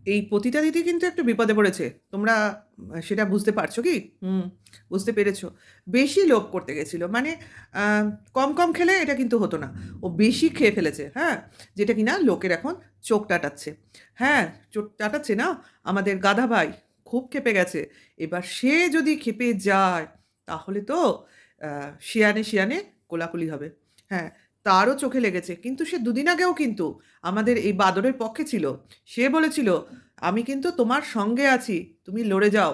এই পতিতা দিদি কিন্তু একটু বিপদে পড়েছে। তোমরা সেটা বুঝতে পারছো কি? বুঝতে পেরেছো। বেশি লোভ করতে গেছিল। মানে আ কম, কম খেলে এটা কিন্তু হতো না। ও বেশি খেয়ে ফেলেছে, হ্যাঁ? যেটা কিনা লোকের এখন চোখ টাটাচ্ছে। হ্যাঁ, চোখ টাটাচ্ছে না? আমাদের গাধা ভাই খুব ক্ষেপে গেছে। এবার সে যদি ক্ষেপে যায় তাহলে তো আ শিয়ানে, শিয়ানে কোলাকুলি হবে। হ্যাঁ, তারও চোখে লেগেছে। কিন্তু সে দুদিন আগেও কিন্তু আমাদের এই বাদরের পক্ষে ছিল। সে বলেছিল, "আমি কিন্তু তোমার সঙ্গে আছি। তুমি লড়ে যাও।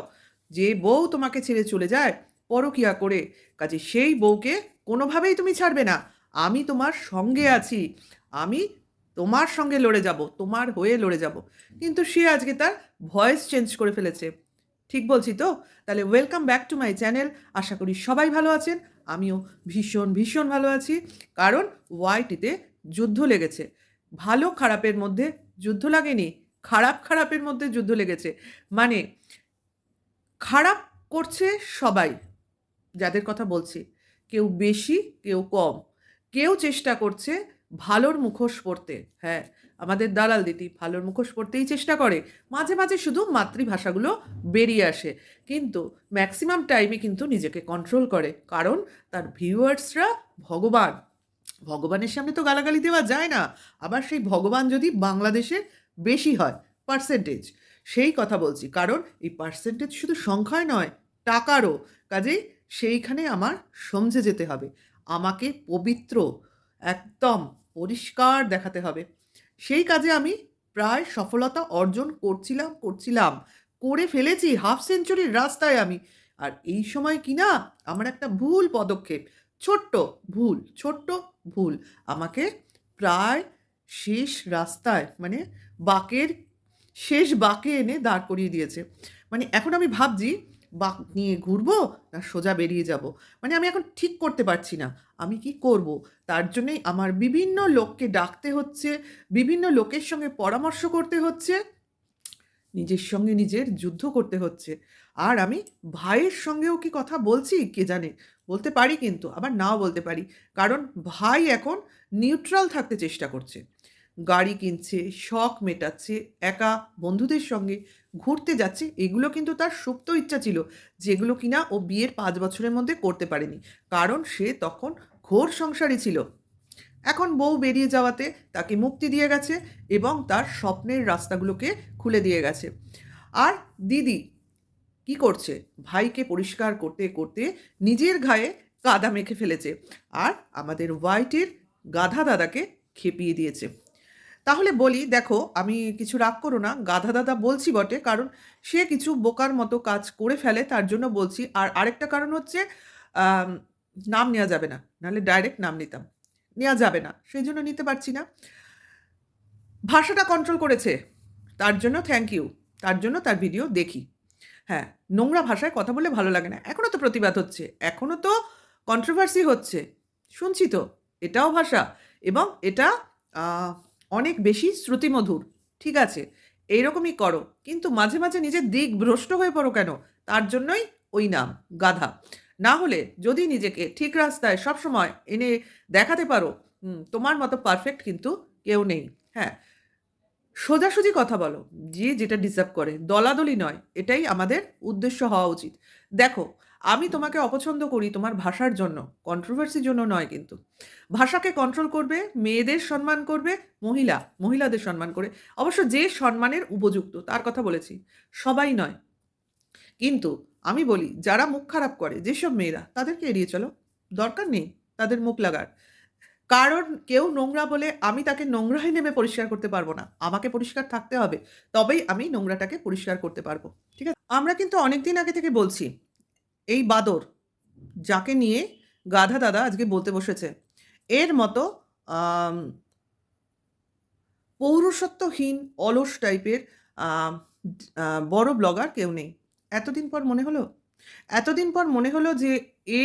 যে বউ তোমাকে ছেড়ে চলে যায় পরকিয়া করে, কাজেই সেই বউকে কোনোভাবেই তুমি ছাড়বে না। আমি তোমার সঙ্গে আছি। আমি তোমার সঙ্গে লড়ে যাব। তোমার হয়ে লড়ে যাব।" কিন্তু সে আজকে তার ভয়েস চেঞ্জ করে ফেলেছে। ঠিক বলছি তো? তাহলে welcome back to my channel. আশা করি সবাই ভালো আছেন। আমিও ভীষণ, ভীষণ ভালো আছি। কারণ ওয়াইটিতে যুদ্ধ লেগেছে। ভালো খারাপের মধ্যে যুদ্ধ লাগেনি, খারাপ খারাপের মধ্যে যুদ্ধ লেগেছে। মানে খারাপ করছে সবাই, যাদের কথা বলছি। কেউ বেশি, কেউ কম। কেউ চেষ্টা করছে ভালোর মুখোশ পরতে। হ্যাঁ, আমাদের দালাল দিদি ভালোর মুখোশ পরতেই চেষ্টা করে। মাঝে, মাঝে শুধু মাতৃভাষাগুলো বেরিয়ে আসে। কিন্তু ম্যাক্সিমাম টাইমে কিন্তু নিজেকে কন্ট্রোল করে। কারণ তার ভিউয়ার্সরা ভগবান। ভগবানের সামনে তো গালাগালি দেওয়া যায় না। আবার সেই ভগবান যদি বাংলাদেশের বেশি হয় পার্সেন্টেজ, সেই কথা বলছি। কারণ এই পার্সেন্টেজ শুধু সংখ্যায় নয়, টাকারও। কাজেই সেইখানে আমার সমঝে যেতে হবে। আমাকে পবিত্র, একদম পরিষ্কার দেখাতে হবে। সেই কাজে আমি প্রায় সফলতা অর্জন করছিলাম। করে ফেলেছি হাফ সেঞ্চুরির রাস্তায় আমি। আর এই সময় কি না আমার একটা ভুল পদক্ষেপ, ছোট্ট ছোট্ট ভুল আমাকে প্রায় শেষ রাস্তায়, মানে বাঁকের শেষ বাঁকে এনে দাঁড় করিয়ে দিয়েছে। মানে এখন আমি ভাবছি বাঁক নিয়ে ঘুরবো না সোজা বেরিয়ে যাব। মানে আমি এখন ঠিক করতে পারছি না আমি কি করব। তার জন্যেই আমার বিভিন্ন লোককে ডাকতে হচ্ছে, বিভিন্ন লোকের সঙ্গে পরামর্শ করতে হচ্ছে, নিজের সঙ্গে নিজের যুদ্ধ করতে হচ্ছে। আর আমি ভাইয়ের সঙ্গেও কি কথা বলছি কে জানে? বলতে পারি কিন্তু আবার নাও বলতে পারি। কারণ ভাই এখন নিউট্রাল থাকতে চেষ্টা করছে। গাড়ি কিনছে, শখ মেটাচ্ছে, একা বন্ধুদের সঙ্গে ঘুরতে যাচ্ছে। এগুলো কিন্তু তার সুপ্ত ইচ্ছা ছিল, যেগুলো কিনা ও বিয়ের ৫ বছরের মধ্যে করতে পারেনি। কারণ সে তখন ঘোর সংসারী ছিল। এখন বউ বেরিয়ে যাওয়াতে তাকে মুক্তি দিয়ে গেছে এবং তার স্বপ্নের রাস্তাগুলোকে খুলে দিয়ে গেছে। আর দিদি কি করছে? ভাইকে পরিষ্কার করতে, করতে নিজের গায়ে কাদা মেখে ফেলেছে। আর আমাদের হোয়াইটের গাধা দাদাকে খেপিয়ে দিয়েছে। তাহলে বলি, দেখো আমি কিছু রাগ করো না। গাধা দাদা বলছি বটে, কারণ সে কিছু বোকার মতো কাজ করে ফেলে তার জন্য বলছি। আর আরেকটা কারণ হচ্ছে আম নাম নেয়া যাবে না। নাহলে ডাইরেক্ট নাম নিতাম। নেয়া যাবে না। সেইজন্য নিতে পারছি না। ভাষাটা কন্ট্রোল করেছে। তার জন্য থ্যাংক ইউ। তার জন্য তার ভিডিও দেখি। হ্যাঁ, নোংরা ভাষায় কথা বললে ভালো লাগে না। এখনো তো প্রতিবাদ হচ্ছে। এখনো তো কন্ট্রোভার্সি হচ্ছে। শুনছি তো। এটাও ভাষা এবং এটা আ অনেক বেশি শ্রুতিমধুর। ঠিক আছে, এইরকমই করো। কিন্তু মাঝে, মাঝে নিজের দিক ভ্রষ্ট হয়ে পড়ো কেন? তার জন্যই ওই নাম, গাধা। না হলে যদি নিজেকে ঠিক রাস্তায় সবসময় এনে দেখাতে পারো, তোমার মতো পারফেক্ট কিন্তু কেউ নেই। হ্যাঁ, সোজাসুজি কথা বলো। যে যেটা ডিজার্ভ করে। দলাদলি নয়। এটাই আমাদের উদ্দেশ্য হওয়া উচিত। দেখো, আমি তোমাকে অপছন্দ করি তোমার ভাষার জন্য। কন্ট্রোভার্সির জন্য নয় কিন্তু। ভাষাকে কন্ট্রোল করবে, মেয়েদের সম্মান করবে, মহিলাদের সম্মান করে। অবশ্য যে সম্মানের উপযুক্ত তার কথা বলেছি। সবাই নয়। কিন্তু আমি বলি যারা মুখ খারাপ করে যেসব মেয়েরা তাদেরকে এড়িয়ে চলো। দরকার নেই তাদের মুখ লাগার। কারণ কেউ নোংরা বলে আমি তাকে নোংরায় নেমে পরিষ্কার করতে পারবো না। আমাকে পরিষ্কার থাকতে হবে। তবেই আমি নোংরাটাকে পরিষ্কার করতে পারবো। ঠিক আছে? আমরা কিন্তু অনেকদিন আগে থেকে বলছি, এই বাদর যাকে নিয়ে গাধা দাদা আজকে বলতে বসেছে, এর মতো আম পৌরুষত্বহীন অলস টাইপের আম বড় ব্লগার কেউ নেই। এতদিন পর মনে হলো? এতদিন পর মনে হলো যে এ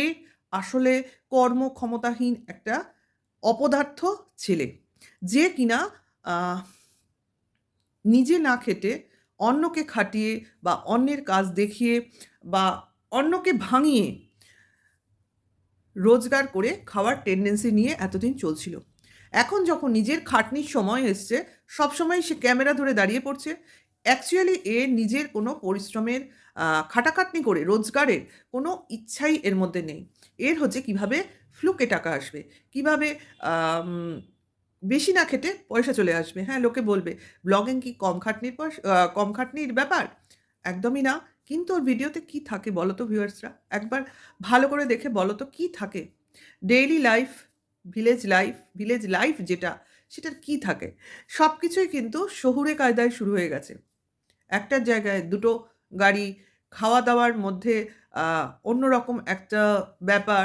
আসলে কর্মক্ষমতাহীন একটা অপদার্থ ছেলে। যে কিনা আ নিজে না খেটে অন্যকে খাটিয়ে বা অন্যের কাজ দেখিয়ে বা অন্যকে ভাঙিয়ে রোজগার করে খাওয়ার টেনডেন্সি নিয়ে এতদিন চলছিল। এখন যখন নিজের খাটনির সময় এসছে, সবসময় সে ক্যামেরা ধরে দাঁড়িয়ে পড়ছে। অ্যাকচুয়ালি এর নিজের কোনো পরিশ্রমের খাটাখাটনি করে রোজগারের কোনো ইচ্ছাই এর মধ্যে নেই। এর হচ্ছে কিভাবে ফ্লুকে টাকা আসবে, কিভাবে আম বেশি না খেটে পয়সা চলে আসবে। হ্যাঁ, লোকে বলবে, "ব্লগিং কি কম খাটনির ব্যাপার?" একদমই না। কিন্তু ওর ভিডিওতে কি থাকে বলো তো ভিউয়ার্সরা? একবার ভালো করে দেখে বলো তো কি থাকে? ডেইলি লাইফ, ভিলেজ লাইফ যেটা, সেটার কি থাকে? সবকিছুই কিন্তু শহুরে কায়দায় শুরু হয়ে গেছে। একটার জায়গায় দুটো গাড়ি, খাওয়া-দাওয়ার মধ্যে আ অন্যরকম একটা ব্যাপার।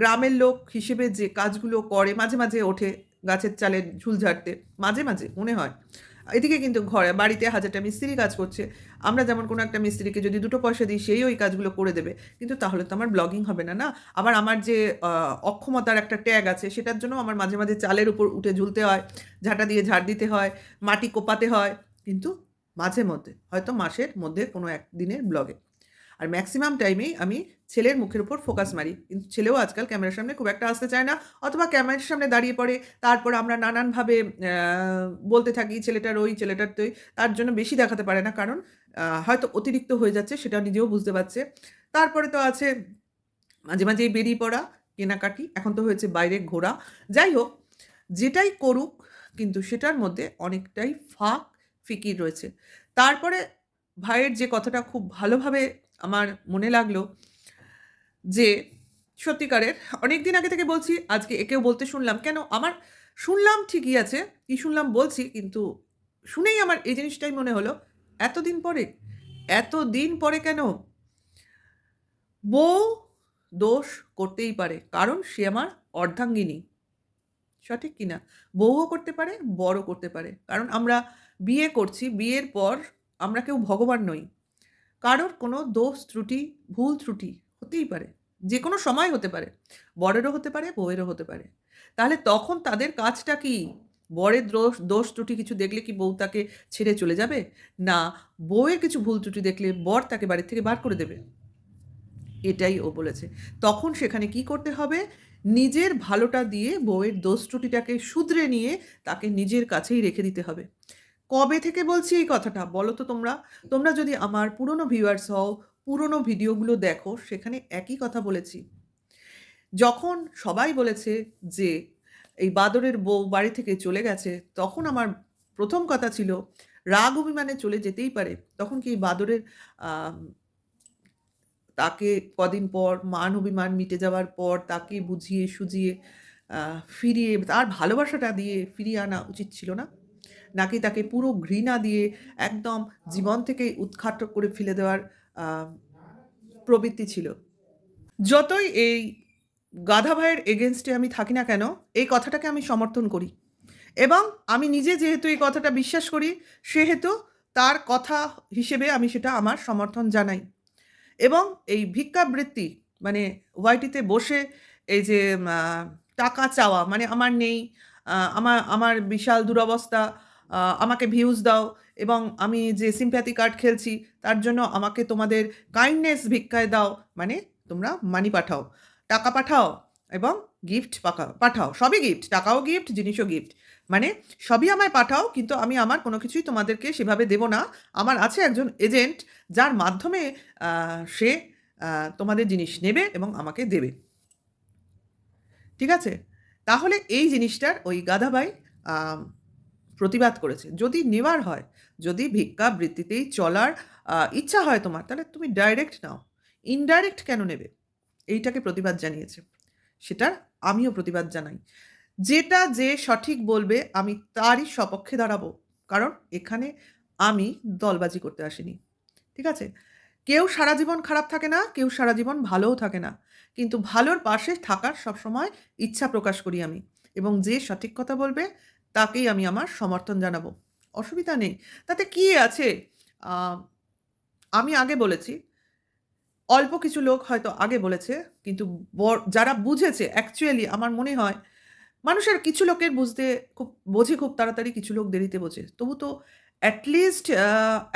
গ্রামের লোক হিসেবে যে কাজগুলো করে মাঝে, মাঝে ওঠে গাছের চালে ঝুল ঝাড়তে। মাঝে, মাঝে মনে হয়। এদিকে কিন্তু বাড়িতে হাজারটা মিস্ত্রি কাজ করছে। আমরা যেমন কোনো একটা মিস্ত্রিকে যদি ২ টো পয়সা দিই সেই ওই কাজগুলো করে দেবে। কিন্তু তাহলে তো আমার ব্লগিং হবে না, না? আবার আমার যে অক্ষমতার একটা ট্যাগ আছে সেটার জন্য আমার মাঝে, মাঝে চালের উপর উঠে ঝুলতে হয়, ঝাঁটা দিয়ে ঝাড় দিতে হয়, মাটি কোপাতে হয়। কিন্তু মাঝে মধ্যে, হয়তো মাসের মধ্যে কোনো একদিনের ব্লগে। আর মেক্সিমাম টাইমেই আমি ছেলের মুখের উপর ফোকাস মারি। কিন্তু ছেলেও আজকাল ক্যামেরার সামনে খুব একটা আসতে চায় না, অথবা ক্যামেরার সামনে দাঁড়িয়ে পড়ে। তারপর আমরা নানানভাবে বলতে থাকি ছেলেটার ওই, ছেলেটার তৈ। তার জন্য বেশি দেখাতে পারে না। কারণ হয়তো অতিরিক্ত হয়ে যাচ্ছে সেটা নিজেও বুঝতে পারছে। তারপরে তো আছে মাঝে, মাঝেই বেরিয়ে পড়া, কেনাকাটি। এখন তো হয়েছে বাইরে ঘোরা। যাই হোক, যেটাই করুক কিন্তু সেটার মধ্যে অনেকটাই ফিকির রয়েছে। তারপরে ভাইয়ের যে কথাটা খুব ভালোভাবে আমার মনে লাগলো যে সত্যিকারের অনেকদিন আগে থেকে বলছি, আজকে একেও বলতে শুনলাম। কেন? আমার শুনলাম ঠিকই আছে, কি শুনলাম বলছি, কিন্তু শুনেই আমার এই জিনিসটাই মনে হলো, এতদিন পরে? এতদিন পরে কেন? বউ দোষ করতেই পারে। কারণ সে আমার অর্ধাঙ্গিনী। সঠিক কি না? বউও করতে পারে, বরও করতে পারে। কারণ আমরা বিয়ে করছি, বিয়ের পর আমরা কেউ ভগবান নই। কারোর কোনো দোষ ত্রুটি, ভুল ত্রুটি হতেই পারে। যেকোনো সময় হতে পারে। বরেরও হতে পারে, বউয়েরও হতে পারে। তাহলে তখন তাদের কাজটা কি? বরের দোষ ত্রুটি কিছু দেখলে কি বউ তাকে ছেড়ে চলে যাবে? না, বউয়ের কিছু ভুল ত্রুটি দেখলে বর তাকে বাড়ি থেকে বার করে দেবে। এটাই ও বলেছে। তখন সেখানে কি করতে হবে? নিজের ভালোটা দিয়ে বউয়ের দোষ ত্রুটিটাকে শুধরে নিয়ে তাকে নিজের কাছেই রেখে দিতে হবে। কবে থেকে বলছি এই কথাটা বলো তো তোমরা? তোমরা যদি আমার পুরনো ভিউয়ার্স হও, পুরনো ভিডিওগুলো দেখো, সেখানে একই কথা বলেছি। যখন সবাই বলেছে যে এই বাদরের বউ বাড়ি থেকে চলে গেছে, তখন আমার ১ম কথা ছিল রাগ অভিমানে চলে যেতেই পারে। তখন কি এই বাদরের আম তাকে কদিন পর মান অভিমান মিটে যাওয়ার পর তাকে বুঝিয়ে সুঝিয়ে ফিরিয়ে তার ভালোবাসাটা দিয়ে ফিরিয়ে আনা উচিত ছিল না? নাকি তাকে পুরো ঘৃণা দিয়ে একদম জীবন থেকেই উৎখাত করে ফেলে দেওয়ার আ প্রবৃত্তি ছিল? যতই এই গাধা ভাইয়ের এগেইনস্ট এ আমি থাকি না কেন, এই কথাটাকে আমি সমর্থন করি। এবং আমি নিজে যেহেতু এই কথাটা বিশ্বাস করি, সেহেতু তার কথা হিসেবে আমি সেটা আমার সমর্থন জানাই। এবং এই ভিক্ষাবৃত্তি মানে ওয়াইটিতে বসে এই যে আ টাকা চাওয়া মানে আমার নেই, আমার আমার বিশাল দুরবস্থা, আমাকে ভিউজ দাও এবং আমি যে সিম্প্যাথি কার্ড খেলছি তার জন্য আমাকে তোমাদের কাইন্ডনেস ভিক্ষায় দাও। মানে তোমরা মানি পাঠাও, টাকা পাঠাও এবং গিফট পাঠাও। সবই গিফট, টাকাও গিফট, জিনিসও গিফট। মানে সবই আমায় পাঠাও, কিন্তু আমি আমার কোনো কিছুই তোমাদেরকে সেভাবে দেব না। আমার আছে একজন এজেন্ট যার মাধ্যমে আ সে তোমাদের জিনিস নেবে এবং আমাকে দেবে। ঠিক আছে? তাহলে এই জিনিসটার ওই গাধাবাই আম প্রতিবাদ করেছে। যদি নেওয়ার হয়, যদি ভিক্ষাবৃত্তিতেই চলার ইচ্ছা হয় তোমার, তাহলে তুমি ডাইরেক্ট নাও। ইনডাইরেক্ট কেন নেবে? এইটাকে প্রতিবাদ জানিয়েছে। সেটার আমিও প্রতিবাদ জানাই। যেটা যে সঠিক বলবে আমি তারই সপক্ষে দাঁড়াবো। কারণ এখানে আমি দলবাজি করতে আসিনি। ঠিক আছে? কেউ সারা জীবন খারাপ থাকে না, কেউ সারা জীবন ভালোও থাকে না। কিন্তু ভালোর পাশে থাকার সবসময় ইচ্ছা প্রকাশ করি আমি। এবং যে সঠিক কথা বলবে তাকেই আমি আমার সমর্থন জানাবো। অসুবিধা নেই। তাতে কি আছে? আ আমি আগে বলেছি, অল্প কিছু লোক হয়তো আগে বলেছে, কিন্তু যারা বুঝেছে অ্যাকচুয়ালি আমার মনে হয় মানুষের কিছু লোকের বুঝতে বোঝে খুব তাড়াতাড়ি, কিছু লোক দেরিতে বোঝে। তবু তো এট লিস্ট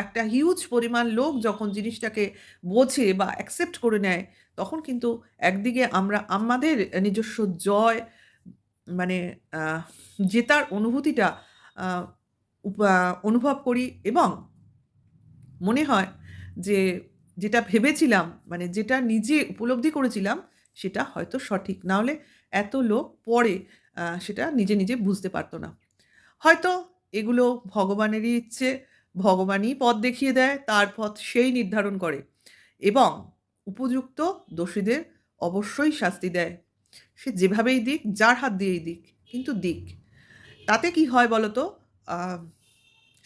একটা হিউজ পরিমাণ লোক যখন জিনিসটাকে বোঝে বা অ্যাকসেপ্ট করে নেয়, তখন কিন্তু একদিকে আমরা আমাদের নিজস্ব জয় মানে জেতার অনুভূতিটা আ অনুভব করি এবং মনে হয় যে যেটা ভেবেছিলাম, মানে যেটা নিজে উপলব্ধি করেছিলাম, সেটা হয়তো সঠিক। না হলে এত লোক পরে সেটা নিজে, নিজে বুঝতে পারত না। হয়তো এগুলো ভগবানেরই ইচ্ছে, ভগবানই পথ দেখিয়ে দেয়, তার পথ সেই নির্ধারণ করে এবং উপযুক্ত দোষীদের অবশ্যই শাস্তি দেয়। সে যেভাবেই দিক, যার হাত দিয়েই দিক, কিন্তু দিক। তাতে কি হয় বলো তো? আ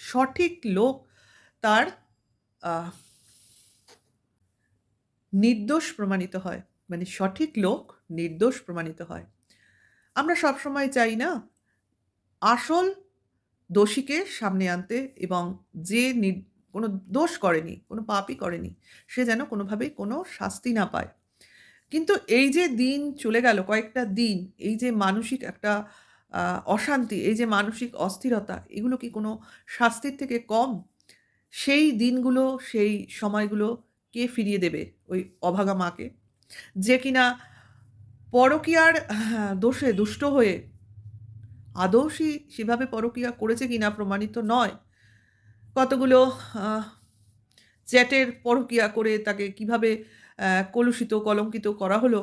সঠিক লোক তার আ নির্দোষ প্রমাণিত হয়। মানে সঠিক লোক নির্দোষ প্রমাণিত হয়। আমরা সবসময় চাই না আসল দোষীকে সামনে আনতে এবং যে কোনো দোষ করেনি, কোনো পাপই করেনি, সে যেন কোনোভাবেই কোনো শাস্তি না পায়। কিন্তু এই যে দিন চলে গেল, কয়েকটা দিন, এই যে মানসিক একটা আ অশান্তি, এই যে মানসিক অস্থিরতা, এগুলো কি কোনো শাস্তির থেকে কম? সেই দিনগুলো, সেই সময়গুলো কে ফিরিয়ে দেবে? ওই অভাগা মাকে? যে কিনা পরকীয়ার দোষে দুষ্ট হয়ে আদৌ সেভাবে পরকীয়া করেছে কিনা প্রমাণিত নয়। কতগুলো আহ চ্যাটের পরকীয়া করে তাকে কিভাবে কলুষিত, কলঙ্কিত করা হলো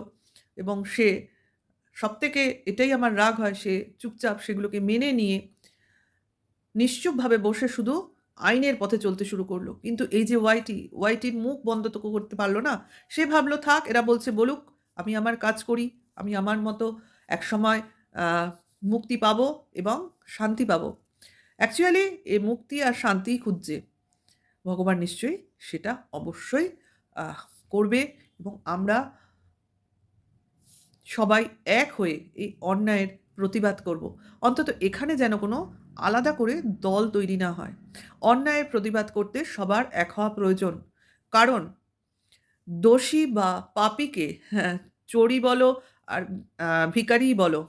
এবং সে সবথেকে এটাই আমার রাগ হয়, সে চুপচাপ সেগুলোকে মেনে নিয়ে নিশ্চুপভাবে বসে শুধু আইনের পথে চলতে শুরু করলো। কিন্তু এই যে ওয়াইটির মুখ বন্ধ তো করতে পারল না। সে ভাবল থাক এরা বলছে বলুক, আমি আমার কাজ করি। আমি আমার মতো একসময় আ মুক্তি পাবো এবং শান্তি পাবো। অ্যাকচুয়ালি এ মুক্তি আর শান্তিই খুঁজছে। ভগবান নিশ্চয়ই সেটা অবশ্যই আহ করবে এবং আমরা সবাই এক হয়ে এই অন্যায়ের প্রতিবাদ করব। অন্তত এখানে যেন কোনো আলাদা করে দল তৈরি না হয়। অন্যায়ের প্রতিবাদ করতে সবার এক হওয়া প্রয়োজন। কারণ দোষী বা পাপীকে, হ্যাঁ, চোরই বলো আর ভিখারিই বলো,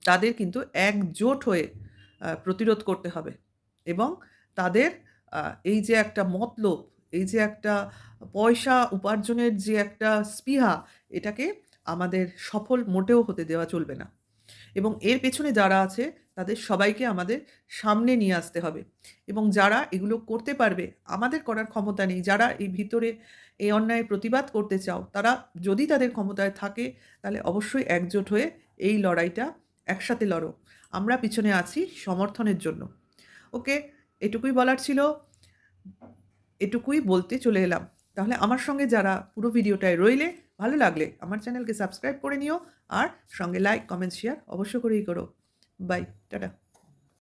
তাদের কিন্তু একজোট হয়ে প্রতিরোধ করতে হবে এবং তাদের আ এই যে একটা মতলব, এই যে একটা পয়সা উপার্জনের যে একটা স্পৃহা, এটাকে আমাদের সফল মোটেও হতে দেওয়া চলবে না। এবং এর পেছনে যারা আছে তাদের সবাইকে আমাদের সামনে নিয়ে আসতে হবে এবং যারা এগুলো করতে পারবে, আমাদের করার ক্ষমতা নেই, যারা এই ভিতরে এই অন্যায়ের প্রতিবাদ করতে চাও, তারা যদি তাদের ক্ষমতায় থাকে তাহলে অবশ্যই একজোট হয়ে এই লড়াইটা একসাথে লড়ো। আমরা পিছনে আছি সমর্থনের জন্য। ওকে, এটুকুই বলার ছিল, এটুকুই বলতে চলে এলাম। তাহলে আমার সঙ্গে যারা পুরো ভিডিওটায় রইলে, ভালো লাগলে আমার চ্যানেলকে সাবস্ক্রাইব করে নিও আর সঙ্গে লাইক, কমেন্ট, শেয়ার অবশ্য করেই করো। Bye, tata.